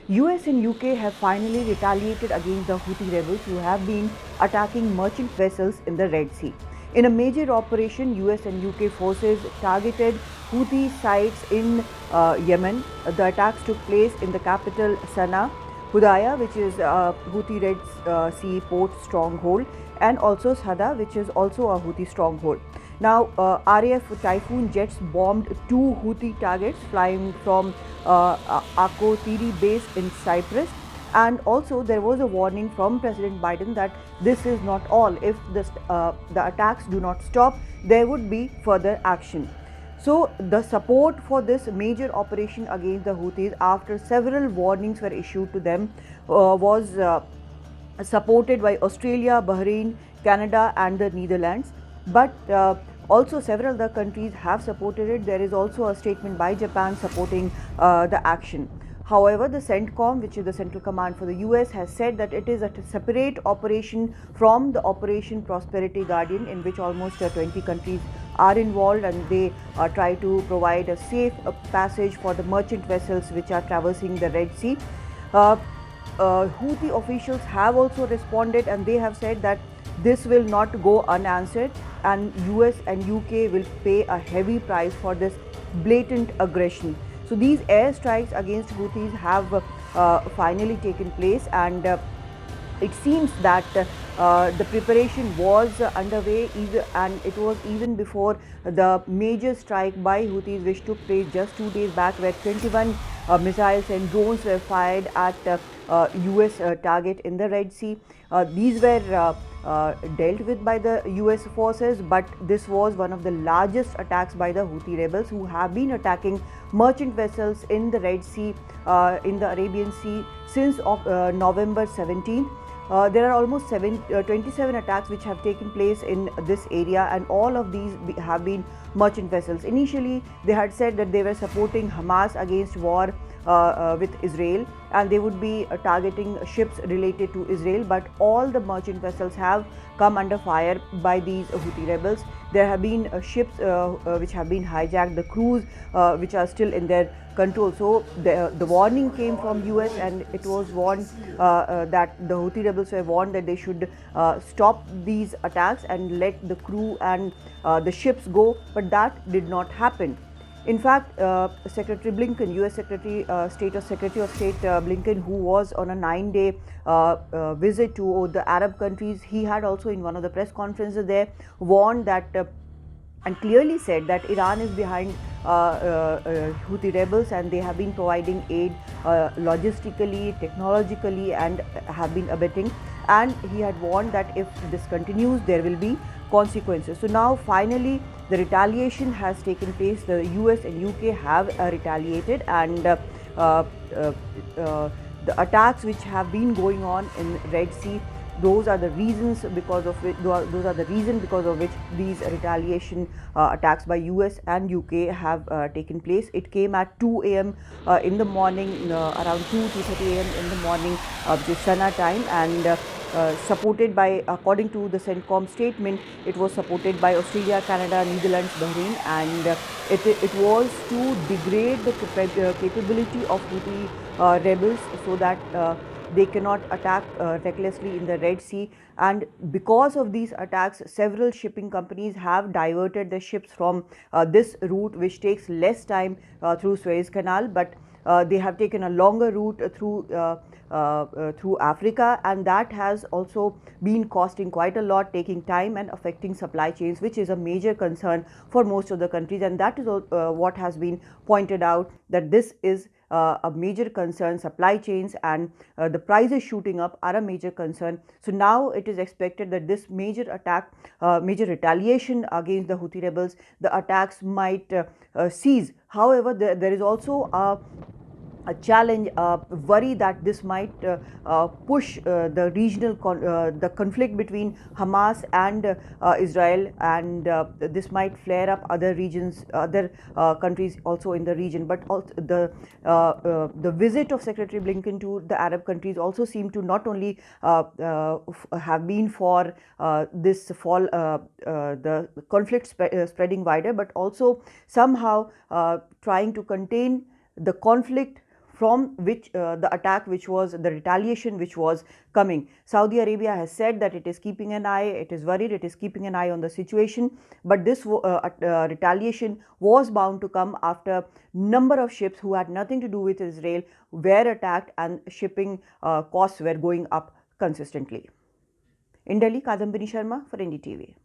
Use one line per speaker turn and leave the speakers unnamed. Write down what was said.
US and UK have finally retaliated against the Houthi rebels who have been attacking merchant vessels in the Red Sea. In a major operation, US and UK forces targeted Houthi sites in Yemen. The attacks took place in the capital Sanaa, Hodeidah, which is Houthi Red Sea port stronghold, and also Saada, which is also a Houthi stronghold. Now, RAF Typhoon jets bombed two Houthi targets flying from Akko Tiri base in Cyprus. And also, there was a warning from President Biden that this is not all. If the attacks do not stop, there would be further action. So, the support for this major operation against the Houthis, after several warnings were issued to them, was supported by Australia, Bahrain, Canada, and the Netherlands. But also several other countries have supported it. There is also a statement by Japan supporting the action. However, the CENTCOM, which is the Central Command for the US, has said that it is a separate operation from the Operation Prosperity Guardian, in which almost 20 countries are involved, and they try to provide a safe passage for the merchant vessels which are traversing the Red Sea. Houthi officials have also responded, and they have said that this will not go unanswered, and US and UK will pay a heavy price for this blatant aggression. So these airstrikes against Houthis have finally taken place, and it seems that the preparation was underway, and it was even before the major strike by Houthis which took place just 2 days back, where 21 missiles and drones were fired at US target in the Red Sea. These were dealt with by the US forces, but this was one of the largest attacks by the Houthi rebels, who have been attacking merchant vessels in the Red Sea, in the Arabian Sea, since November 17th. There are almost 27 attacks which have taken place in this area, and all of these have been merchant vessels. Initially, they had said that they were supporting Hamas against war with Israel, and they would be targeting ships related to Israel, but all the merchant vessels have come under fire by these Houthi rebels. There have been ships which have been hijacked, the crews which are still in their control. So the warning came from US, and it was warned that the Houthi rebels were warned that they should stop these attacks and let the crew and the ships go, but that did not happen. In fact, Secretary Blinken, US Secretary of State Blinken, who was on a 9-day visit to the Arab countries, he had also in one of the press conferences there warned that and clearly said that Iran is behind Houthi rebels, and they have been providing aid logistically, technologically, and have been abetting. And he had warned that if this continues, there will be consequences. So now finally the retaliation has taken place. The US and UK have retaliated, and the attacks which have been going on in Red Sea, those are the reasons because of which these retaliation attacks by US and UK have taken place. It came at 2 a.m. In the morning, around 2:30 a.m. in the morning, which is Sanaa time, and supported by, according to the CENTCOM statement, it was supported by Australia, Canada, Netherlands, Bahrain, and it was to degrade the capability of Houthi rebels so that they cannot attack recklessly in the Red Sea. And because of these attacks, several shipping companies have diverted their ships from this route, which takes less time through Suez Canal, but they have taken a longer route through Africa, and that has also been costing quite a lot, taking time and affecting supply chains, which is a major concern for most of the countries. And that is what has been pointed out, that this is a major concern. Supply chains and the prices shooting up are a major concern. So now it is expected that this major attack, major retaliation against the Houthi rebels, the attacks might cease. However, there is also a challenge, worry that this might push the regional the conflict between Hamas and Israel, and this might flare up other regions, other countries also in the region. But also the visit of Secretary Blinken to the Arab countries also seemed to not only have been for this fall, the conflict spreading wider, but also somehow trying to contain the conflict from which the attack, which was the retaliation which was coming. Saudi Arabia has said that it is keeping an eye, it is worried, it is keeping an eye on the situation, but this retaliation was bound to come after number of ships who had nothing to do with Israel were attacked and shipping costs were going up consistently. In Delhi, Kadambini Sharma for NDTV.